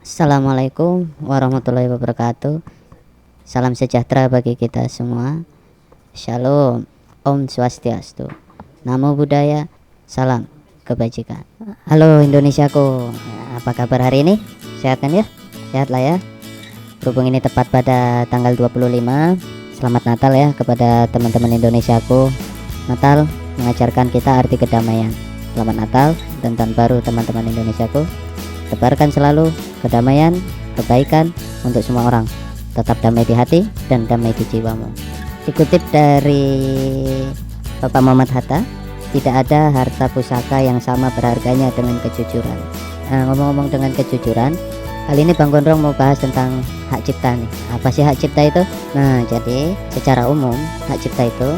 Assalamualaikum warahmatullahi wabarakatuh. Salam sejahtera bagi kita semua. Shalom, Om Swastiastu, Namo Buddhaya, salam kebajikan. Halo Indonesiaku, apa kabar hari ini? Sehat kan ya? Sehat lah ya. Berhubung ini tepat pada tanggal 25, selamat Natal ya kepada teman-teman Indonesiaku. Natal mengajarkan kita arti kedamaian. Selamat Natal dan tahun baru teman-teman Indonesiaku. Tebarkan selalu kedamaian, kebaikan untuk semua orang. Tetap damai di hati dan damai di jiwamu. Dikutip dari Bapak Muhammad Hatta, tidak ada harta pusaka yang sama berharganya dengan kejujuran. Ngomong-ngomong dengan kejujuran, kali ini Bang Gondrong mau bahas tentang hak cipta nih. Apa sih hak cipta itu? Nah, jadi secara umum hak cipta itu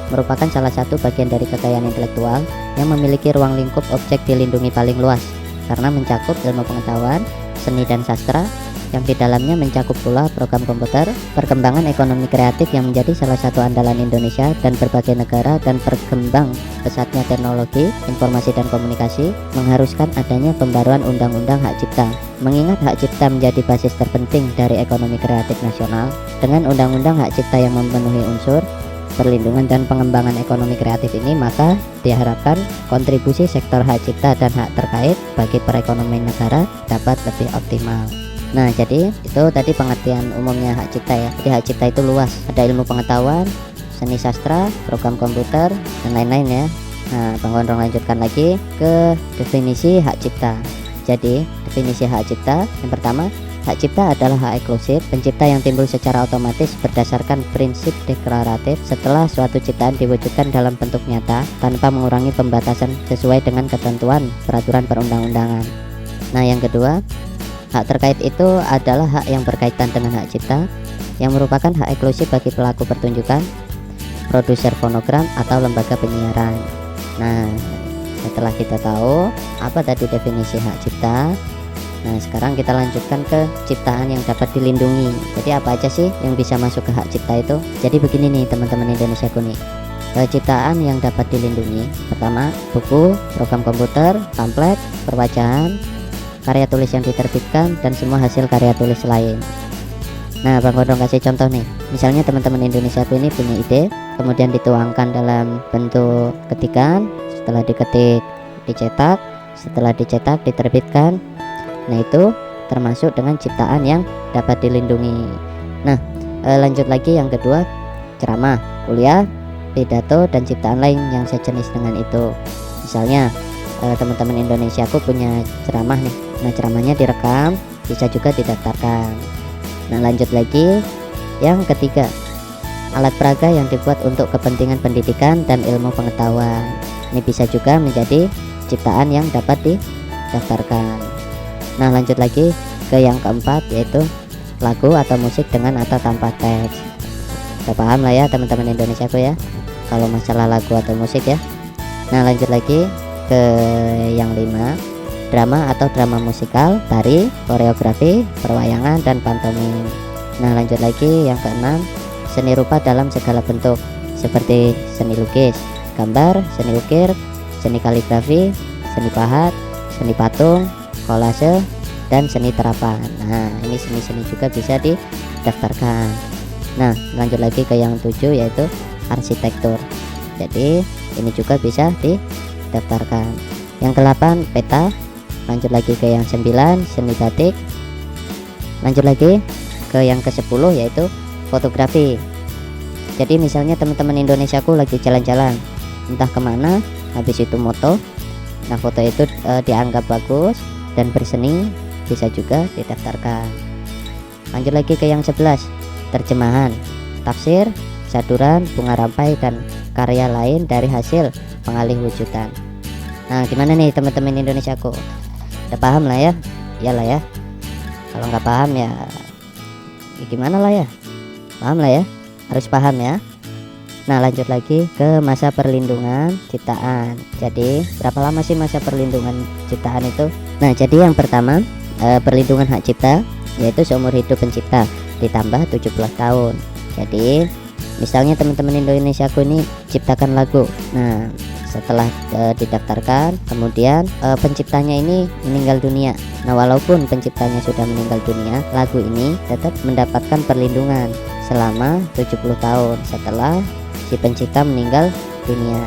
merupakan salah satu bagian dari kekayaan intelektual yang memiliki ruang lingkup objek dilindungi paling luas karena mencakup ilmu pengetahuan, seni dan sastra yang di dalamnya mencakup pula program komputer, perkembangan ekonomi kreatif yang menjadi salah satu andalan Indonesia dan berbagai negara, dan berkembang pesatnya teknologi, informasi dan komunikasi mengharuskan adanya pembaruan undang-undang hak cipta. Mengingat hak cipta menjadi basis terpenting dari ekonomi kreatif nasional, dengan undang-undang hak cipta yang memenuhi unsur perlindungan dan pengembangan ekonomi kreatif ini, maka diharapkan kontribusi sektor hak cipta dan hak terkait bagi perekonomian negara dapat lebih optimal. Nah, jadi itu tadi pengertian umumnya hak cipta ya. Jadi hak cipta itu luas, ada ilmu pengetahuan, seni sastra, program komputer dan lain-lain ya. Nah, Bang Gondrong lanjutkan lagi ke definisi hak cipta. Jadi definisi hak cipta yang pertama, hak cipta adalah hak eksklusif pencipta yang timbul secara otomatis berdasarkan prinsip deklaratif setelah suatu ciptaan diwujudkan dalam bentuk nyata tanpa mengurangi pembatasan sesuai dengan ketentuan peraturan perundang-undangan. Nah, yang kedua, hak terkait itu adalah hak yang berkaitan dengan hak cipta yang merupakan hak eksklusif bagi pelaku pertunjukan, produser fonogram atau lembaga penyiaran. Nah, setelah kita tahu apa tadi definisi hak cipta, nah sekarang kita lanjutkan ke ciptaan yang dapat dilindungi. Jadi apa aja sih yang bisa masuk ke hak cipta itu? Jadi begini nih teman-teman Indonesia kuning. Ciptaan yang dapat dilindungi, pertama buku, program komputer, pamflet, perwajahan, karya tulis yang diterbitkan, dan semua hasil karya tulis lain. Nah, Bang Gondrong kasih contoh nih. Misalnya teman-teman Indonesia ini punya ide, kemudian dituangkan dalam bentuk ketikan, setelah diketik dicetak, setelah dicetak diterbitkan. Nah, itu termasuk dengan ciptaan yang dapat dilindungi. Nah, lanjut lagi yang kedua, ceramah, kuliah, pidato dan ciptaan lain yang sejenis dengan itu. Misalnya teman-teman Indonesia aku punya ceramah nih. Nah, ceramahnya direkam, bisa juga didaftarkan. Nah, lanjut lagi yang ketiga, alat peraga yang dibuat untuk kepentingan pendidikan dan ilmu pengetahuan. Ini bisa juga menjadi ciptaan yang dapat didaftarkan. Nah, lanjut lagi ke yang keempat, yaitu lagu atau musik dengan atau tanpa teks. Udah paham lah ya teman-teman Indonesia aku ya kalau masalah lagu atau musik ya. Nah, lanjut lagi ke yang 5, drama atau drama musikal, tari, koreografi, perwayangan dan pantomim. Nah, lanjut lagi yang ke-6, seni rupa dalam segala bentuk seperti seni lukis, gambar, seni ukir, seni kaligrafi, seni pahat, seni patung, kolase, dan seni terapan. Nah, ini seni-seni juga bisa didaftarkan. Nah, lanjut lagi ke yang 7, yaitu arsitektur. Jadi ini juga bisa didaftarkan. Yang ke-8, peta. Lanjut lagi ke yang 9, seni batik. Lanjut lagi ke yang ke-10, yaitu fotografi. Jadi misalnya teman-teman Indonesia aku lagi jalan-jalan entah kemana, habis itu moto. Nah, foto itu dianggap bagus dan berseni, bisa juga didaftarkan. Lanjut lagi ke yang 11, terjemahan, tafsir, saduran, bunga rampai dan karya lain dari hasil pengalih wujudan. Nah, gimana nih teman-teman Indonesia aku? Udah paham lah ya? Iyalah ya. Kalau nggak paham ya gimana lah ya? Paham lah ya? Harus paham ya. Nah, lanjut lagi ke masa perlindungan ciptaan. Jadi berapa lama sih masa perlindungan ciptaan itu? Nah, jadi yang pertama, perlindungan hak cipta yaitu seumur hidup pencipta ditambah 17 tahun. Jadi misalnya teman-teman Indonesia aku ini ciptakan lagu. Nah, setelah didaftarkan, kemudian penciptanya ini meninggal dunia. Nah, walaupun penciptanya sudah meninggal dunia, lagu ini tetap mendapatkan perlindungan selama 70 tahun setelah si pencipta meninggal dunia.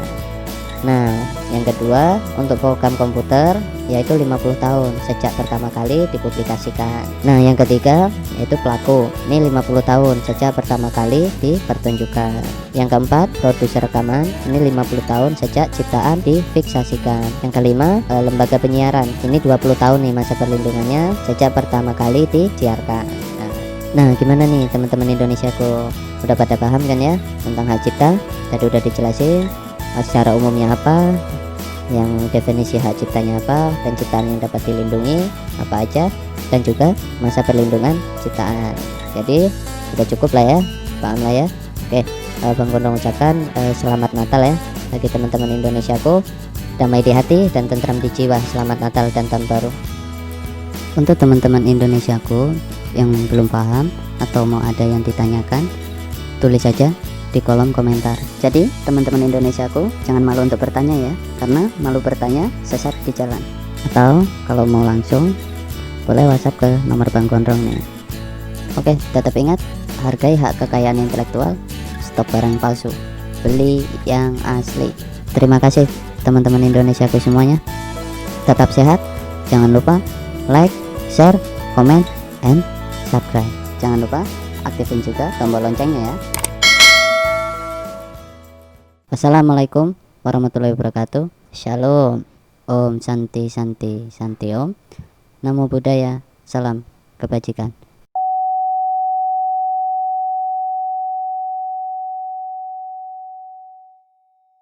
Nah, yang kedua untuk program komputer yaitu 50 tahun sejak pertama kali dipublikasikan. Nah, yang ketiga yaitu pelaku. Ini 50 tahun sejak pertama kali dipertunjukkan. Yang keempat, produser rekaman. Ini 50 tahun sejak ciptaan difiksasikan. Yang kelima, lembaga penyiaran. Ini 20 tahun nih masa perlindungannya sejak pertama kali disiarkan. Nah, gimana nih teman-teman Indonesiaku? Udah pada paham kan ya tentang hak cipta? Tadi udah dijelasin secara umumnya apa, yang definisi hak ciptanya apa, dan ciptaan yang dapat dilindungi apa aja, dan juga masa perlindungan ciptaan. Jadi udah cukup lah ya, paham lah ya. Oke, Bang Gondong ucapkan selamat Natal ya bagi teman-teman Indonesiaku, damai di hati dan tentram di jiwa. Selamat Natal dan tahun baru. Untuk teman-teman Indonesiaku yang belum paham atau mau ada yang ditanyakan, tulis saja di kolom komentar. Jadi teman-teman Indonesiaku jangan malu untuk bertanya ya, karena malu bertanya sesat di jalan. Atau kalau mau langsung boleh WhatsApp ke nomor Bang Gondrong nih. Oke, tetap ingat, hargai hak kekayaan intelektual, stop barang palsu, beli yang asli. Terima kasih teman-teman Indonesiaku semuanya. Tetap sehat, jangan lupa like, share, comment, and subscribe. Jangan lupa aktifin juga tombol loncengnya ya. Assalamualaikum warahmatullahi wabarakatuh. Shalom. Om Santi Santi Santi Om. Namo Buddhaya. Salam kebajikan.